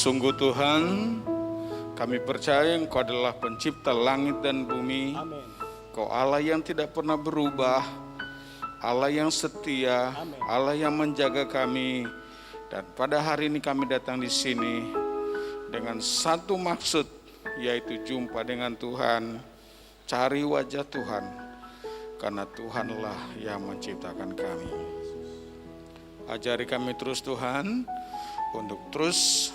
Sungguh Tuhan, kami percaya Engkau adalah pencipta langit dan bumi. Amin. Engkau Allah yang tidak pernah berubah, Allah yang setia, Amin. Allah yang menjaga kami. Dan pada hari ini kami datang di sini dengan satu maksud, yaitu jumpa dengan Tuhan, cari wajah Tuhan, karena Tuhanlah yang menciptakan kami. Ajari kami terus Tuhan, untuk terus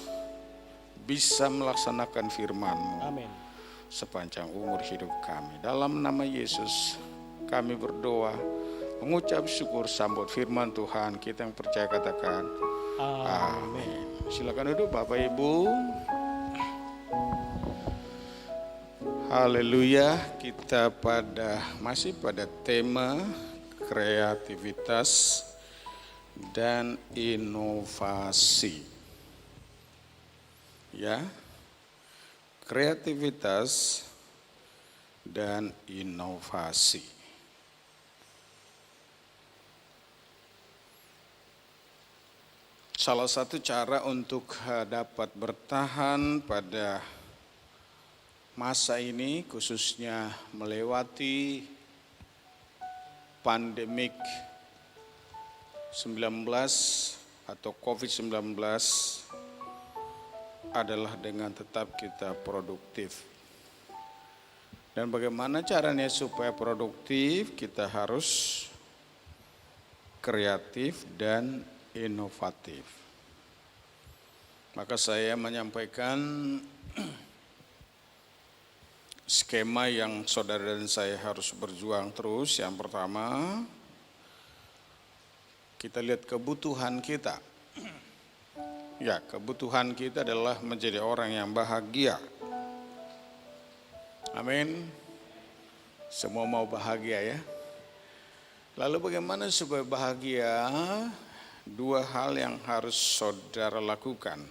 bisa melaksanakan firman-Mu Amin. sepanjang umur hidup kami. Dalam nama Yesus kami berdoa, mengucap syukur, sambut firman Tuhan. Kita yang percaya katakan amin. Silakan duduk Bapak Ibu. Haleluya. Kita masih pada tema kreativitas dan inovasi. Ya, kreativitas dan inovasi. Salah satu cara untuk dapat bertahan pada masa ini, khususnya melewati pandemik 19 atau COVID-19, adalah dengan tetap kita produktif. Dan bagaimana caranya supaya produktif? Kita harus kreatif dan inovatif. Maka saya menyampaikan skema yang saudara dan saya harus berjuang terus. Yang pertama, kita lihat kebutuhan kita. Ya, kebutuhan kita adalah menjadi orang yang bahagia. Amin. Semua mau bahagia ya. Lalu bagaimana supaya bahagia? Dua hal yang harus saudara lakukan.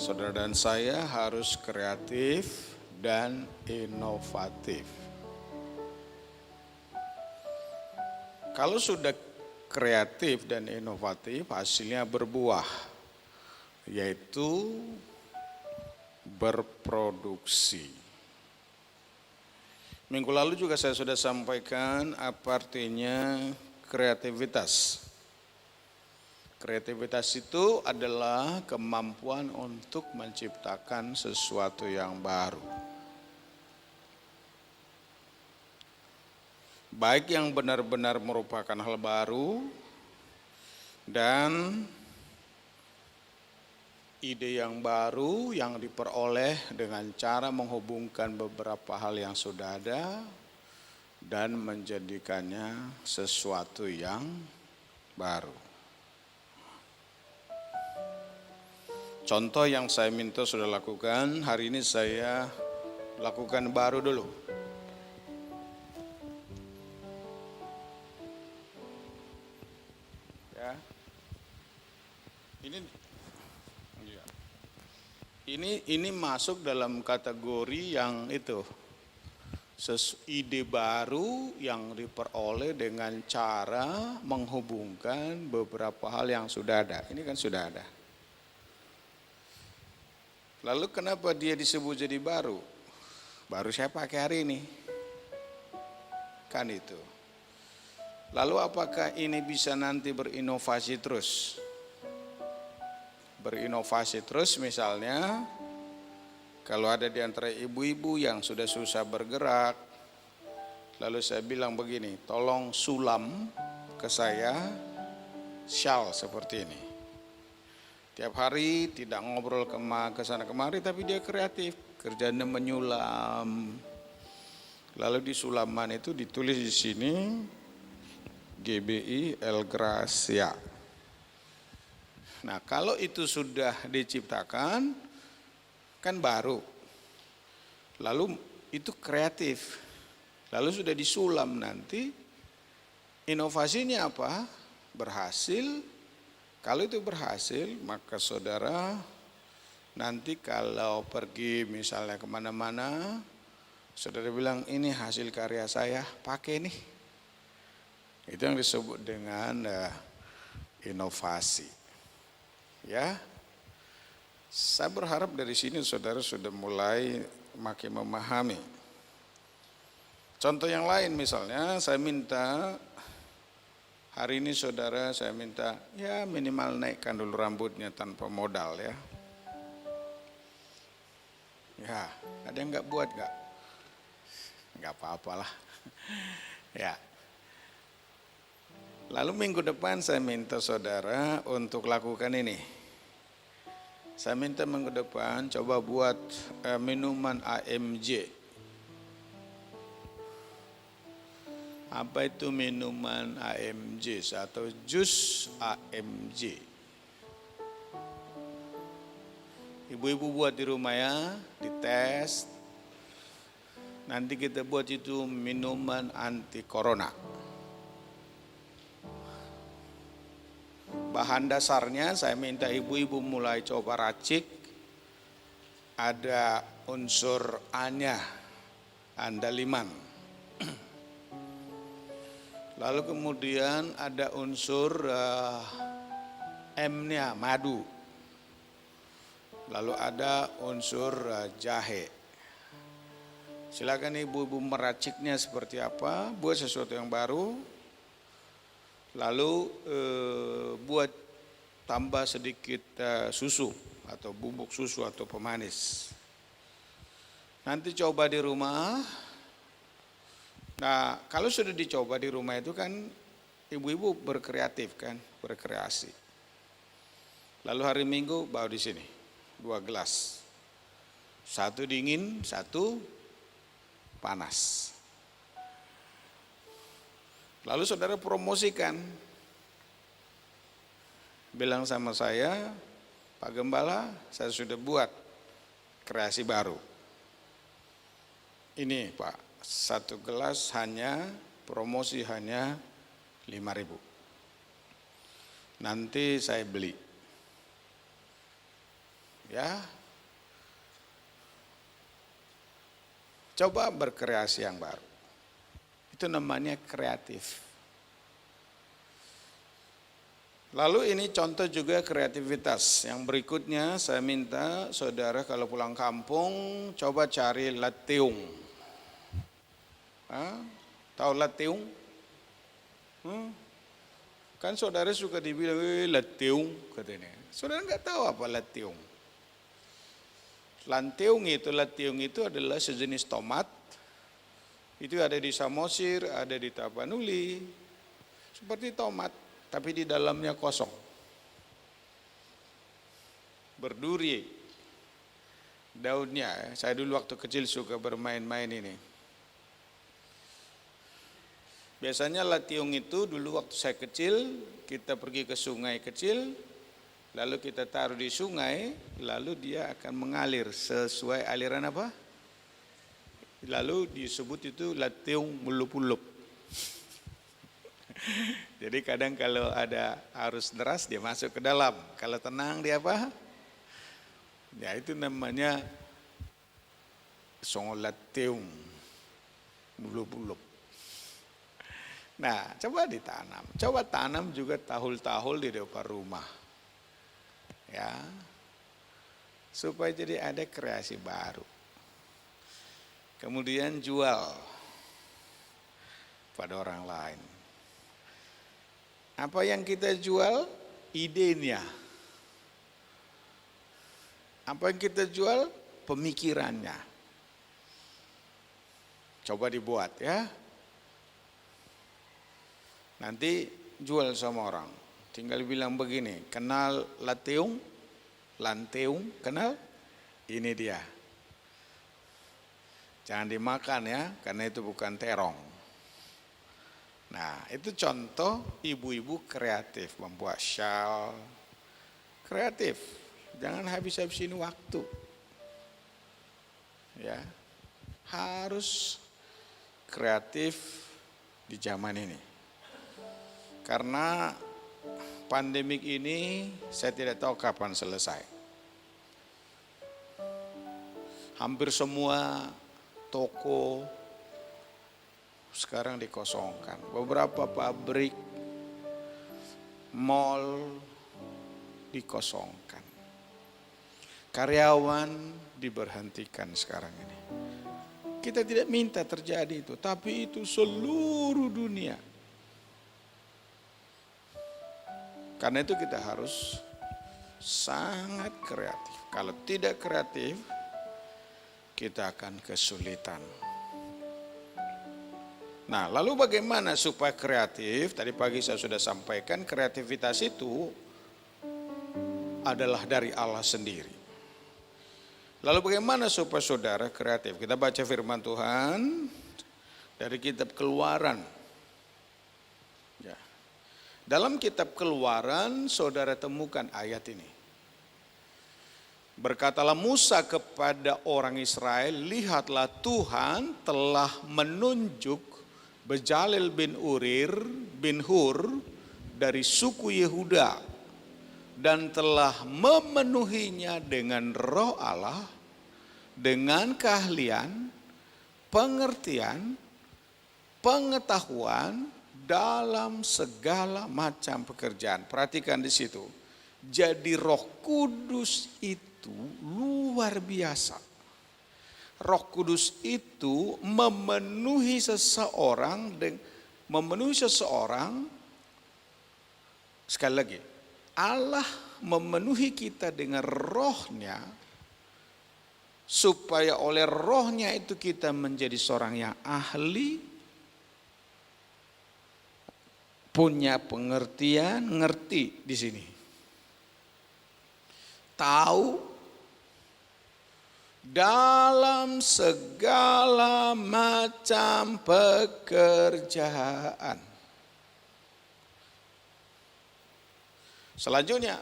Saudara dan saya harus kreatif dan inovatif. Kalau sudah kreatif dan inovatif, hasilnya berbuah, yaitu berproduksi. Minggu lalu juga saya sudah sampaikan apa artinya kreativitas. Kreativitas itu adalah kemampuan untuk menciptakan sesuatu yang baru. Baik yang benar-benar merupakan hal baru dan ide yang baru yang diperoleh dengan cara menghubungkan beberapa hal yang sudah ada dan menjadikannya sesuatu yang baru. Contoh yang saya minta sudah lakukan, hari ini saya lakukan baru dulu. Ya. Ini masuk dalam kategori yang itu, ide baru yang diperoleh dengan cara menghubungkan beberapa hal yang sudah ada. Ini kan sudah ada. Lalu kenapa dia disebut jadi baru? Baru saya pakai hari ini. Kan itu. Lalu apakah ini bisa nanti berinovasi terus? Berinovasi terus misalnya, kalau ada di antara ibu-ibu yang sudah susah bergerak, lalu saya bilang begini, tolong sulam ke saya shawl seperti ini. Tiap hari tidak ngobrol ke sana kemari, tapi dia kreatif, kerjanya menyulam. Lalu di sulaman itu ditulis di sini GBI El Gracia. Nah, kalau itu sudah diciptakan, kan baru. Lalu itu kreatif. Lalu sudah disulam nanti, inovasinya apa? Berhasil. Kalau itu berhasil, maka saudara nanti kalau pergi misalnya kemana-mana, saudara bilang ini hasil karya saya, pakai nih. Itu yang disebut dengan inovasi. Ya. Saya berharap dari sini saudara sudah mulai makin memahami. Contoh yang lain misalnya, saya minta hari ini saudara, saya minta ya minimal naikkan dulu rambutnya tanpa modal ya. Ya, ada yang nggak buat nggak? Nggak apa-apalah. Ya. Lalu minggu depan saya minta saudara untuk lakukan ini. Saya minta minggu depan coba buat minuman AMJ. Apa itu minuman AMJ atau jus AMJ? Ibu-ibu buat di rumah ya, dites. Nanti kita buat itu minuman anti corona. Bahan dasarnya saya minta ibu-ibu mulai coba racik. Ada unsur A-nya, andaliman. Lalu kemudian ada unsur M-nya, madu. Lalu ada unsur jahe. Silakan ibu-ibu meraciknya seperti apa, buat sesuatu yang baru. Lalu buat tambah sedikit susu atau bubuk susu atau pemanis. Nanti coba di rumah. Nah, kalau sudah dicoba di rumah itu kan ibu-ibu berkreatif kan, berkreasi. Lalu hari Minggu bawa di sini 2 gelas. 1 dingin, 1 panas. Lalu saudara promosikan. Bilang sama saya, Pak Gembala, saya sudah buat kreasi baru. Ini Pak, 1 gelas hanya promosi hanya 5.000. Nanti saya beli. Ya. Coba berkreasi yang baru. Itu namanya kreatif. Lalu ini contoh juga kreativitas. Yang berikutnya saya minta saudara kalau pulang kampung coba cari lateung. Tahu lateung? Kan saudara suka dibilang lateung katanya. Saudara nggak tahu apa lateung. Lateung itu adalah sejenis tomat. Itu ada di Samosir, ada di Tapanuli. Seperti tomat, tapi di dalamnya kosong. Berduri daunnya. Saya dulu waktu kecil suka bermain-main ini. Biasanya latiung itu dulu waktu saya kecil, kita pergi ke sungai kecil, lalu kita taruh di sungai, lalu dia akan mengalir sesuai aliran apa? Lalu disebut itu latiung mulup-ulup. Jadi kadang kalau ada arus deras dia masuk ke dalam. Kalau tenang dia apa? Ya itu namanya songol latiung mulup-ulup. Nah coba ditanam. Coba tanam juga tahul-tahul di depan rumah. Ya. Supaya jadi ada kreasi baru. Kemudian jual pada orang lain. Apa yang kita jual? Idenya. Apa yang kita jual? Pemikirannya. Coba dibuat ya. Nanti jual sama orang. Tinggal bilang begini, kenal lateung? Lanteung, kenal? Ini dia. Jangan dimakan ya, karena itu bukan terong. Nah, itu contoh ibu-ibu kreatif, membuat shawl. Kreatif, jangan habis-habisin waktu. Ya, harus kreatif di zaman ini. Karena pandemik ini saya tidak tahu kapan selesai. Hampir semua toko sekarang dikosongkan. Beberapa pabrik, mall dikosongkan. Karyawan diberhentikan sekarang ini. Kita tidak minta terjadi itu, tapi itu seluruh dunia. Karena itu kita harus sangat kreatif. Kalau tidak kreatif, kita akan kesulitan. Nah, lalu bagaimana supaya kreatif? Tadi pagi saya sudah sampaikan, kreativitas itu adalah dari Allah sendiri. Lalu bagaimana supaya saudara kreatif? Kita baca firman Tuhan dari kitab Keluaran. Ya. Dalam kitab Keluaran saudara temukan ayat ini. Berkatalah Musa kepada orang Israel, lihatlah Tuhan telah menunjuk Bezalel bin Hur dari suku Yehuda dan telah memenuhinya dengan roh Allah, dengan keahlian, pengertian, pengetahuan dalam segala macam pekerjaan. Perhatikan di situ. Jadi Roh Kudus itu luar biasa. Roh Kudus itu memenuhi seseorang, sekali lagi, Allah memenuhi kita dengan rohnya, supaya oleh rohnya itu kita menjadi seorang yang ahli, punya pengertian, ngerti di sini. Tahu dalam segala macam pekerjaan. Selanjutnya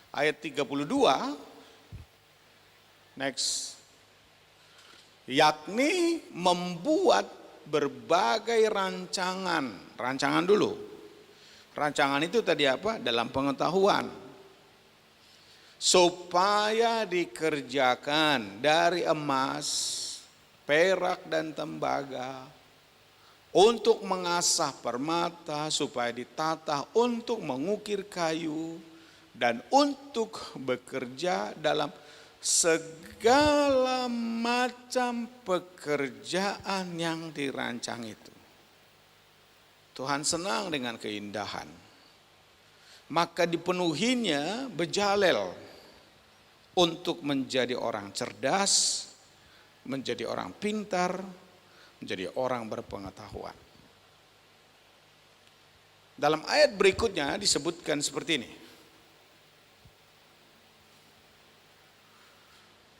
ayat 32, next, yakni membuat berbagai rancangan dulu. Rancangan itu tadi apa? Dalam pengetahuan. Supaya dikerjakan dari emas, perak dan tembaga, untuk mengasah permata supaya ditata, untuk mengukir kayu, dan untuk bekerja dalam segala macam pekerjaan yang dirancang itu. Tuhan senang dengan keindahan. Maka dipenuhinya Bezalel untuk menjadi orang cerdas, menjadi orang pintar, menjadi orang berpengetahuan. Dalam ayat berikutnya disebutkan seperti ini.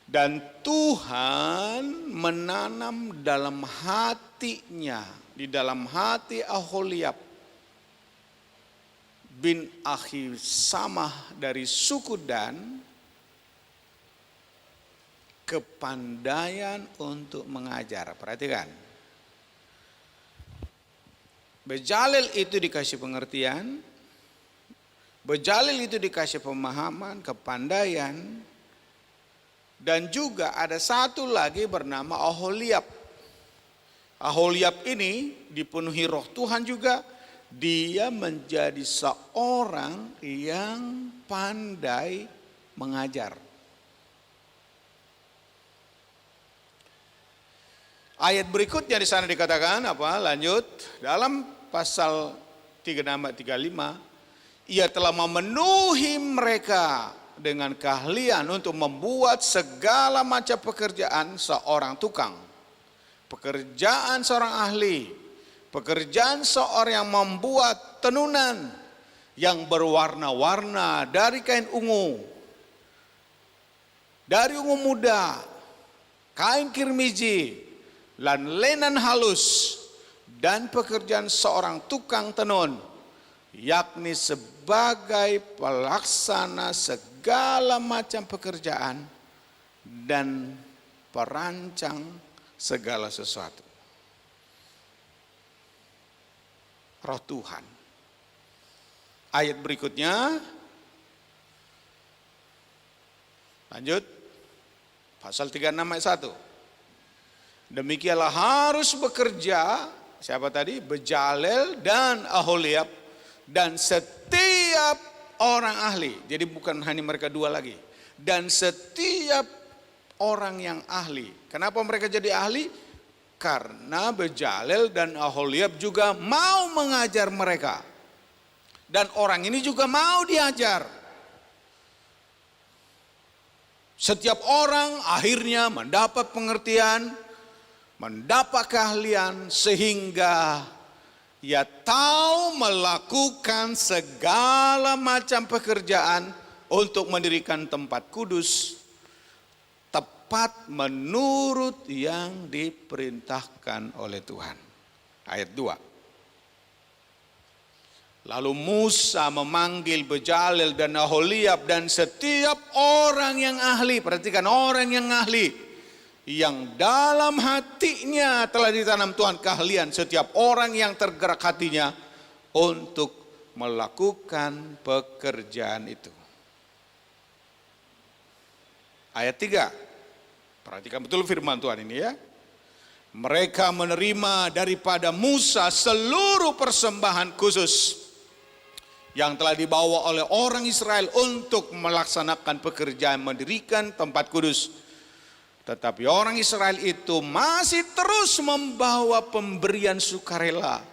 Dan Tuhan menanam dalam hatinya, di dalam hati Aholiab bin Ahisamah dari suku Dan, kepandaian untuk mengajar. Perhatikan. Bezalel itu dikasih pengertian, Bezalel itu dikasih pemahaman, kepandaian, dan juga ada satu lagi bernama Aholiab. Aholiab ini dipenuhi roh Tuhan juga, dia menjadi seorang yang pandai mengajar. Ayat berikutnya di sana dikatakan apa? Lanjut, dalam pasal 35, ia telah memenuhi mereka dengan keahlian untuk membuat segala macam pekerjaan seorang tukang, pekerjaan seorang ahli, pekerjaan seorang yang membuat tenunan yang berwarna-warna dari kain ungu, dari ungu muda, kain kirmiji, dan lenan halus, dan pekerjaan seorang tukang tenun, yakni sebagai pelaksana segala macam pekerjaan dan perancang segala sesuatu. Roh Tuhan. Ayat berikutnya, lanjut, pasal 36 ayat 1. Demikianlah harus bekerja, siapa tadi? Bezalel dan Aholiab, dan setiap orang ahli. Jadi bukan hanya mereka dua lagi. dan setiap orang yang ahli. Kenapa mereka jadi ahli? Karena Bezalel dan Aholiab juga mau mengajar mereka. Dan orang ini juga mau diajar. Setiap orang akhirnya mendapat pengertian, mendapat keahlian, sehingga ia tahu melakukan segala macam pekerjaan untuk mendirikan tempat kudus tepat menurut yang diperintahkan oleh Tuhan. Ayat 2. Lalu Musa memanggil Bezalel dan Aholiab dan setiap orang yang ahli, perhatikan orang yang ahli, yang dalam hatinya telah ditanam Tuhan keahlian, setiap orang yang tergerak hatinya untuk melakukan pekerjaan itu. Ayat 3. Perhatikan betul firman Tuhan ini ya. Mereka menerima daripada Musa seluruh persembahan khusus yang telah dibawa oleh orang Israel untuk melaksanakan pekerjaan mendirikan tempat kudus. Tetapi orang Israel itu masih terus membawa pemberian sukarela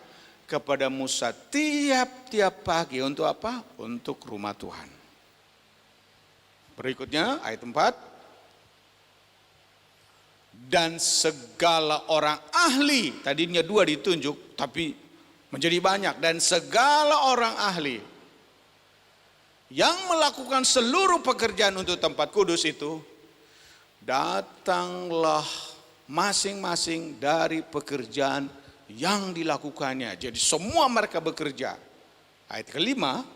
kepada Musa tiap-tiap pagi. Untuk apa? Untuk rumah Tuhan. Berikutnya ayat 4. Dan segala orang ahli, tadinya 2 ditunjuk tapi menjadi banyak. Dan segala orang ahli yang melakukan seluruh pekerjaan untuk tempat kudus itu, datanglah masing-masing dari pekerjaan yang dilakukannya. Jadi semua mereka bekerja. Ayat ke-5.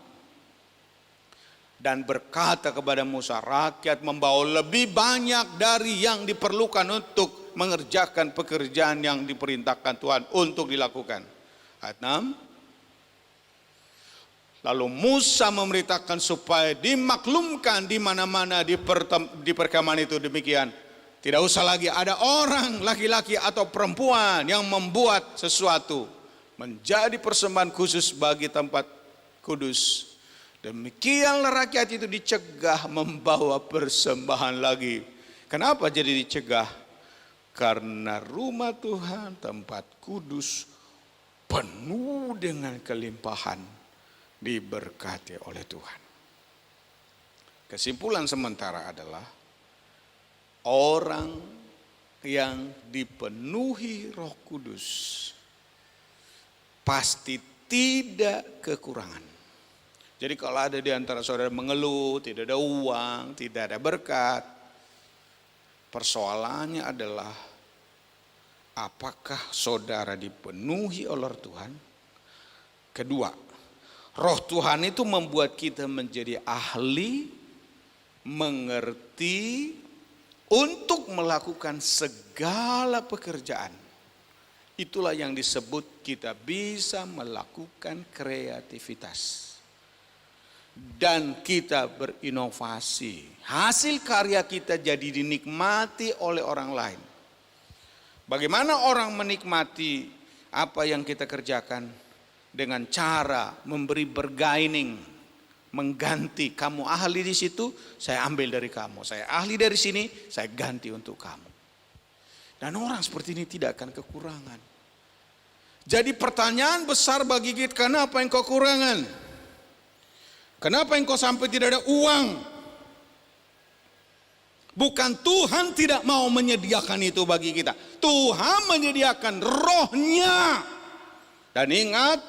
Dan berkata kepada Musa, rakyat membawa lebih banyak dari yang diperlukan untuk mengerjakan pekerjaan yang diperintahkan Tuhan untuk dilakukan. Ayat 6. Lalu Musa memberitakan supaya dimaklumkan di mana-mana di perkemahan itu demikian. Tidak usah lagi ada orang laki-laki atau perempuan yang membuat sesuatu menjadi persembahan khusus bagi tempat kudus. Demikianlah rakyat itu dicegah membawa persembahan lagi. Kenapa jadi dicegah? Karena rumah Tuhan, tempat kudus, penuh dengan kelimpahan, diberkati oleh Tuhan. Kesimpulan sementara adalah orang yang dipenuhi Roh Kudus pasti tidak kekurangan. Jadi kalau ada di antara saudara mengeluh, tidak ada uang, tidak ada berkat, persoalannya adalah apakah saudara dipenuhi oleh Tuhan? Kedua, Roh Tuhan itu membuat kita menjadi ahli, mengerti, untuk melakukan segala pekerjaan. Itulah yang disebut kita bisa melakukan kreativitas. Dan kita berinovasi. Hasil karya kita jadi dinikmati oleh orang lain. Bagaimana orang menikmati apa yang kita kerjakan? Dengan cara memberi bargaining, mengganti. Kamu ahli di situ, saya ambil dari kamu. Saya ahli dari sini, saya ganti untuk kamu. Dan orang seperti ini tidak akan kekurangan. Jadi pertanyaan besar bagi kita, kenapa engkau kekurangan? Kenapa engkau sampai tidak ada uang? Bukan Tuhan tidak mau menyediakan itu bagi kita. Tuhan menyediakan rohnya. Dan ingat,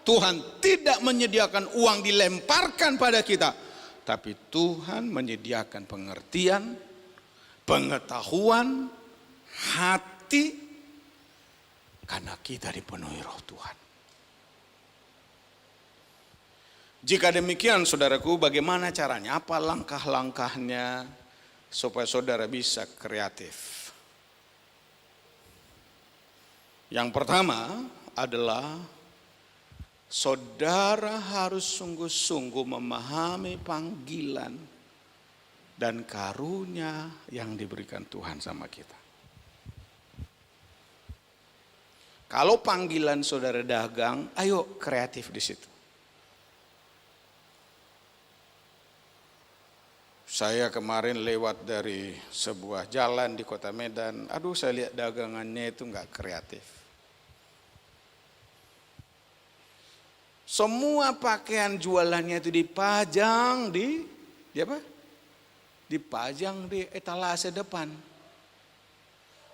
Tuhan tidak menyediakan uang dilemparkan pada kita. Tapi Tuhan menyediakan pengertian, pengetahuan, hati. Karena kita dipenuhi Roh Tuhan. Jika demikian saudaraku, bagaimana caranya? Apa langkah-langkahnya supaya saudara bisa kreatif? Yang pertama adalah saudara harus sungguh-sungguh memahami panggilan dan karunia yang diberikan Tuhan sama kita. Kalau panggilan saudara dagang, ayo kreatif di situ. Saya kemarin lewat dari sebuah jalan di kota Medan. Aduh, saya lihat dagangannya itu nggak kreatif. Semua pakaian jualannya itu dipajang di apa? Dipajang di etalase depan.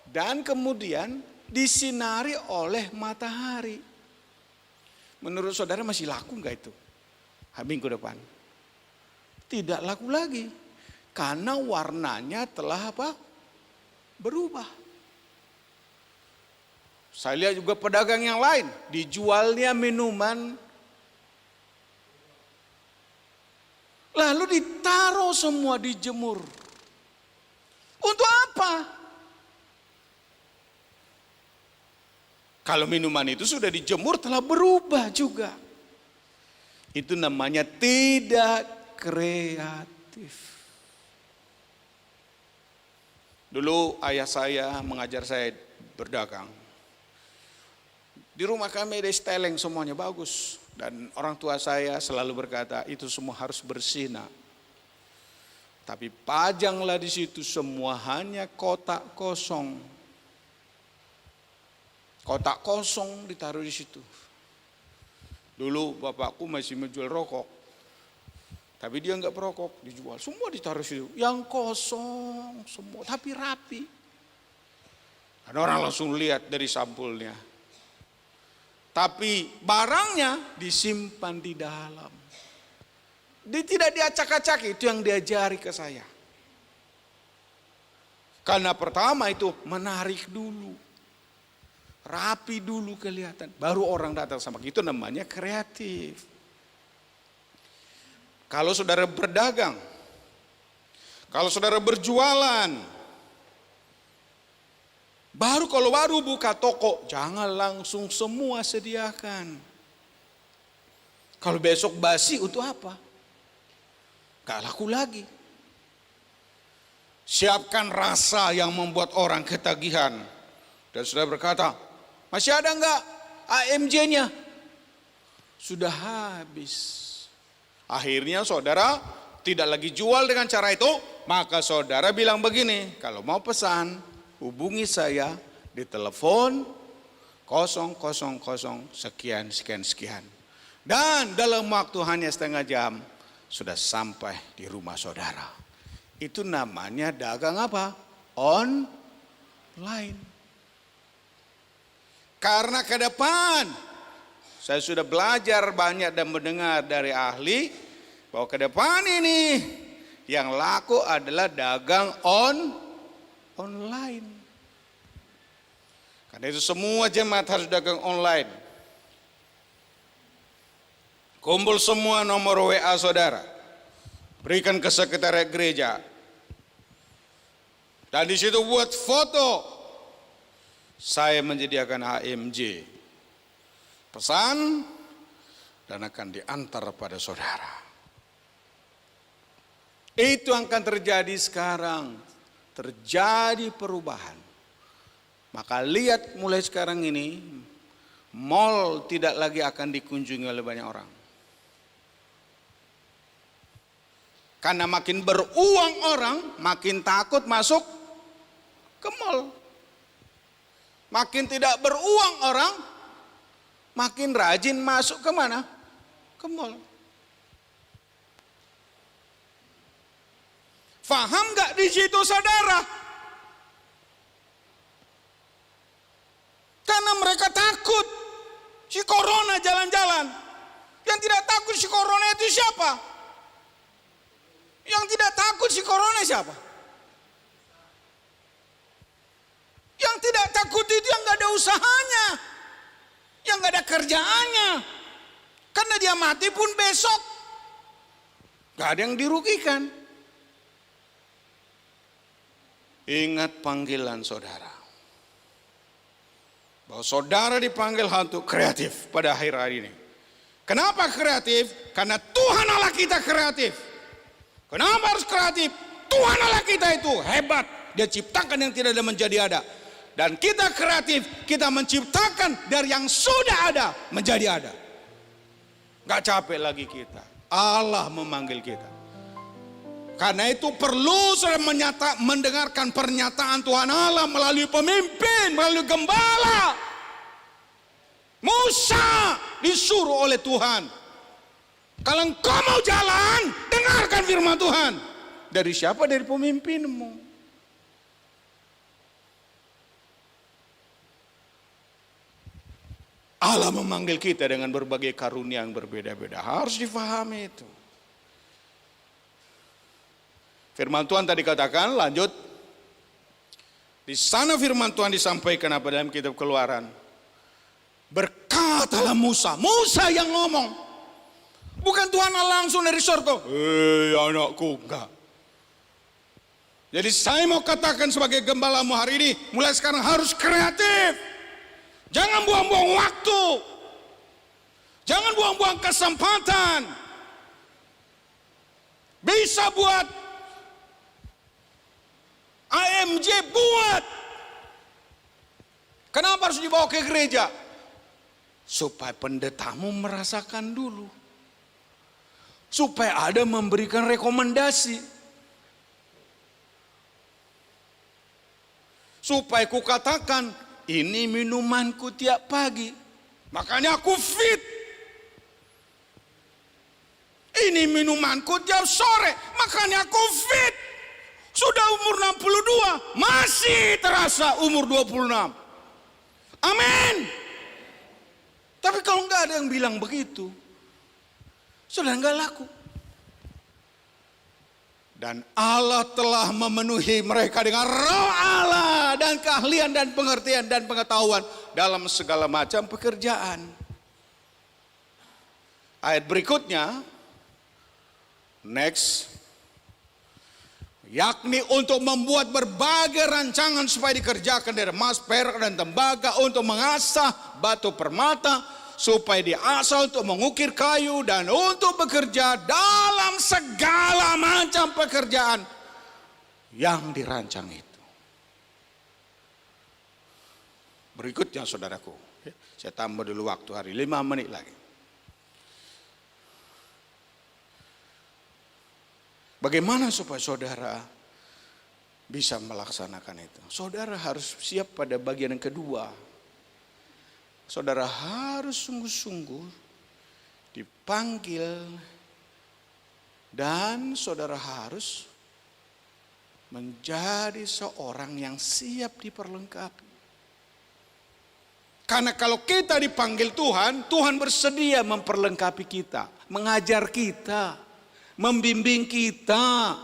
Dan kemudian disinari oleh matahari. Menurut saudara masih laku nggak itu? Minggu depan? Tidak laku lagi. Karena warnanya telah apa? Berubah. Saya lihat juga pedagang yang lain, dijualnya minuman, lalu ditaruh semua dijemur. Untuk apa? Kalau minuman itu sudah dijemur telah berubah juga. Itu namanya tidak kreatif. Dulu ayah saya mengajar saya berdagang. Di rumah kami ada steleng semuanya bagus. Dan orang tua saya selalu berkata itu semua harus bersinar. Tapi pajanglah di situ semua hanya kotak kosong. Kotak kosong ditaruh di situ. Dulu bapakku masih menjual rokok. Tapi dia enggak perokok, dijual. Semua ditaruh situ. Yang kosong semua, tapi rapi. Dan orang langsung lihat dari sampulnya. Tapi barangnya disimpan di dalam. Dia tidak diacak-acak, itu yang diajari ke saya. Karena pertama itu menarik dulu. Rapi dulu kelihatan. Baru orang datang sama kita, itu namanya kreatif. Kalau saudara berdagang, kalau saudara berjualan, kalau baru buka toko, jangan langsung semua sediakan. Kalau besok basi untuk apa? Gak laku lagi. Siapkan rasa yang membuat orang ketagihan. Dan saudara berkata, masih ada enggak AMJ-nya? Sudah habis. Akhirnya saudara tidak lagi jual dengan cara itu, maka saudara bilang begini, kalau mau pesan hubungi saya di telepon 000 sekian. Dan dalam waktu hanya setengah jam sudah sampai di rumah saudara. Itu namanya dagang apa? Online. Karena ke depan saya sudah belajar banyak dan mendengar dari ahli bahwa ke depan ini yang laku adalah dagang online. Karena itu semua jemaat harus dagang online. Kumpul semua nomor WA saudara, berikan ke sekretariat gereja. Dan di situ buat foto. Saya menyediakan AMJ. Pesan dan akan diantar pada saudara. Itu akan terjadi sekarang. Terjadi perubahan. Maka lihat mulai sekarang ini, mall tidak lagi akan dikunjungi oleh banyak orang. Karena makin beruang orang, makin takut masuk ke mall. Makin tidak beruang orang, makin rajin masuk ke mana? Ke mall. Faham gak di situ saudara? Karena mereka takut si corona jalan-jalan. Yang tidak takut si corona itu siapa? Yang tidak takut si corona siapa? Yang tidak takut itu yang gak ada usahanya. Yang gak ada kerjaannya. Karena dia mati pun besok gak ada yang dirugikan. Ingat panggilan saudara. Bahwa saudara dipanggil untuk kreatif pada akhir hari ini. Kenapa kreatif? Karena Tuhan Allah kita kreatif. Kenapa harus kreatif? Tuhan Allah kita itu hebat. Dia ciptakan yang tidak ada menjadi ada. Dan kita kreatif, kita menciptakan dari yang sudah ada menjadi ada. Gak capek lagi kita. Allah memanggil kita. Karena itu perlu saudara mendengarkan pernyataan Tuhan Allah melalui pemimpin, melalui gembala. Musa disuruh oleh Tuhan, kalau engkau mau jalan, dengarkan firman Tuhan. Dari siapa? Dari pemimpinmu. Allah memanggil kita dengan berbagai karunia yang berbeda-beda. Harus difahami itu. Firman Tuhan tadi katakan, lanjut. Di sana firman Tuhan disampaikan apa dalam kitab Keluaran. Berkatalah Musa. Musa yang ngomong. Bukan Tuhan Allah langsung dari surga. Anakku, enggak. Jadi saya mau katakan sebagai gembalamu hari ini, mulai sekarang harus kreatif. Jangan buang-buang waktu. Jangan buang-buang kesempatan. Bisa buat AMJ, buat. Kenapa harus dibawa ke gereja? Supaya pendetamu merasakan dulu. Supaya ada memberikan rekomendasi. Supaya ku katakan, ini minumanku tiap pagi. Makanya aku fit. Ini minumanku tiap sore. Makanya aku fit. Sudah umur 62, masih terasa umur 26. Amin. Tapi kalau enggak ada yang bilang begitu, sudah enggak laku. Dan Allah telah memenuhi mereka dengan roh Allah dan keahlian dan pengertian dan pengetahuan dalam segala macam pekerjaan. Ayat berikutnya, next. Yakni untuk membuat berbagai rancangan supaya dikerjakan dari emas, perak dan tembaga, untuk mengasah batu permata, supaya diasah untuk mengukir kayu, dan untuk bekerja dalam segala macam pekerjaan yang dirancang itu. Berikutnya saudaraku, saya tambah dulu waktu hari 5 menit lagi. Bagaimana supaya saudara bisa melaksanakan itu? Saudara harus siap pada bagian yang kedua. Saudara harus sungguh-sungguh dipanggil dan saudara harus menjadi seorang yang siap diperlengkapi. Karena kalau kita dipanggil Tuhan, Tuhan bersedia memperlengkapi kita, mengajar kita, membimbing kita,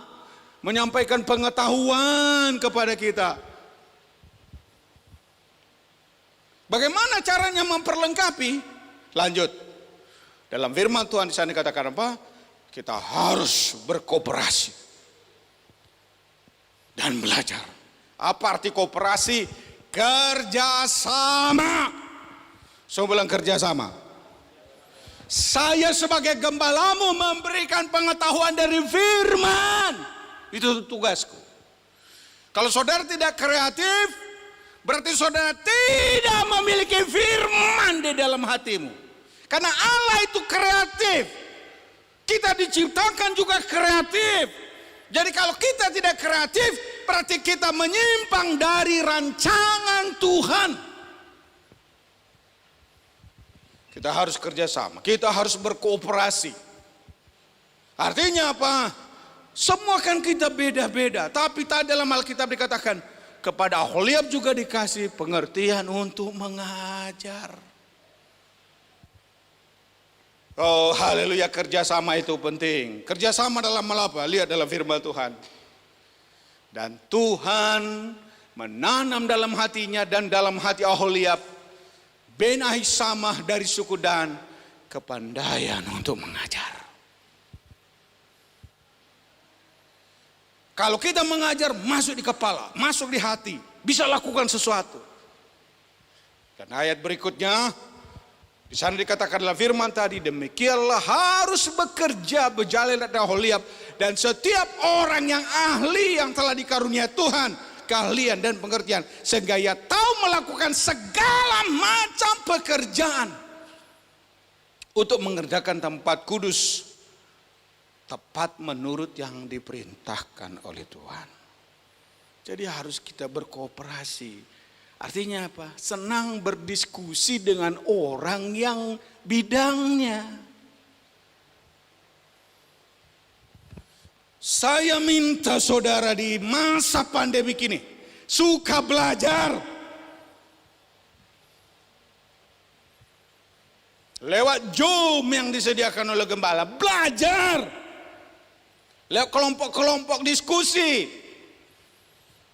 menyampaikan pengetahuan kepada kita. Bagaimana caranya memperlengkapi? Lanjut. Dalam firman Tuhan di sana dikatakan apa? Kita harus berkooperasi dan belajar. Apa arti kooperasi? Kerjasama. Saya bilang kerjasama. Saya sebagai gembalamu memberikan pengetahuan dari firman. Itu tugasku. Kalau saudara tidak kreatif, berarti saudara tidak memiliki firman di dalam hatimu. Karena Allah itu kreatif. Kita diciptakan juga kreatif. Jadi kalau kita tidak kreatif, berarti kita menyimpang dari rancangan Tuhan. Kita harus kerjasama, kita harus berkooperasi. Artinya apa? Semua kan kita beda-beda, tapi tadi dalam Alkitab dikatakan, kepada Aholiab juga dikasih pengertian untuk mengajar. Oh haleluya, kerjasama itu penting. Kerjasama dalam apa? Lihat dalam firman Tuhan. Dan Tuhan menanam dalam hatinya dan dalam hati Aholiab bin Ahisamah dari suku Dan kepandaian untuk mengajar. Kalau kita mengajar masuk di kepala, masuk di hati, bisa lakukan sesuatu. Dan ayat berikutnya di sana dikatakan dalam firman tadi, demikianlah harus bekerja berjalan dan Aholiab dan setiap orang yang ahli yang telah dikarunia Tuhan keahlian dan pengertian, sehingga ia tahu melakukan segala macam pekerjaan untuk mengerjakan tempat kudus, tepat menurut yang diperintahkan oleh Tuhan. Jadi harus kita berkooperasi. Artinya apa? Senang berdiskusi dengan orang yang bidangnya. Saya minta saudara di masa pandemi ini suka belajar. Lewat Zoom yang disediakan oleh gembala, belajar. Lewat kelompok-kelompok diskusi.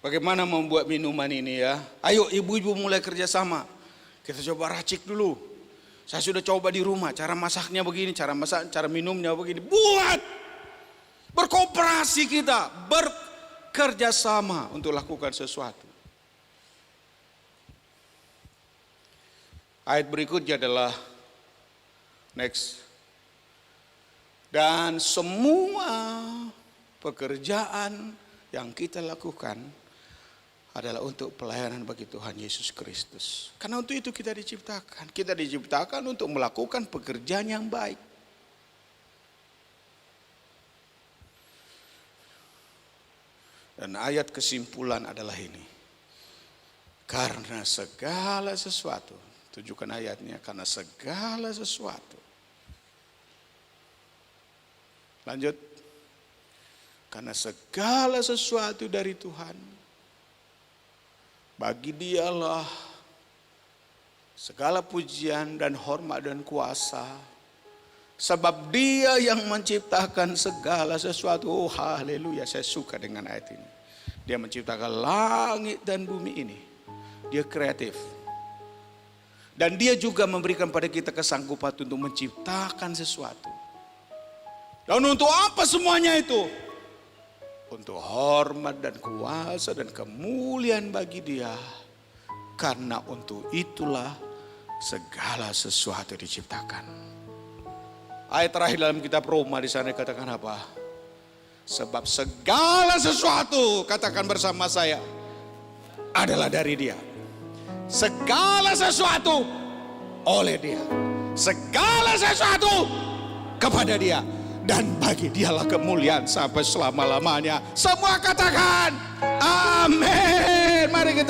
Bagaimana membuat minuman ini ya? Ayo ibu-ibu mulai kerjasama. Kita coba racik dulu. Saya sudah coba di rumah, cara masaknya begini, cara minumnya begini. Buat! Berkooperasi kita, bekerjasama untuk lakukan sesuatu. Ayat berikutnya adalah next. Dan semua pekerjaan yang kita lakukan adalah untuk pelayanan bagi Tuhan Yesus Kristus. Karena untuk itu kita diciptakan. Kita diciptakan untuk melakukan pekerjaan yang baik. Dan ayat kesimpulan adalah ini. Karena segala sesuatu, tunjukkan ayatnya, karena segala sesuatu. Lanjut. Karena segala sesuatu dari Tuhan, bagi Dialah segala pujian dan hormat dan kuasa. Sebab Dia yang menciptakan segala sesuatu. Oh haleluya, saya suka dengan ayat ini. Dia menciptakan langit dan bumi ini. Dia kreatif. Dan Dia juga memberikan pada kita kesanggupan untuk menciptakan sesuatu. Dan untuk apa semuanya itu? Untuk hormat dan kuasa dan kemuliaan bagi Dia. Karena untuk itulah segala sesuatu diciptakan. Ayat terakhir dalam kitab Roma di sana dikatakan apa? Sebab segala sesuatu, katakan bersama saya, adalah dari Dia. Segala sesuatu oleh Dia. Segala sesuatu kepada Dia. Dan bagi Dialah kemuliaan sampai selama-lamanya. Semua katakan amin. Mari kita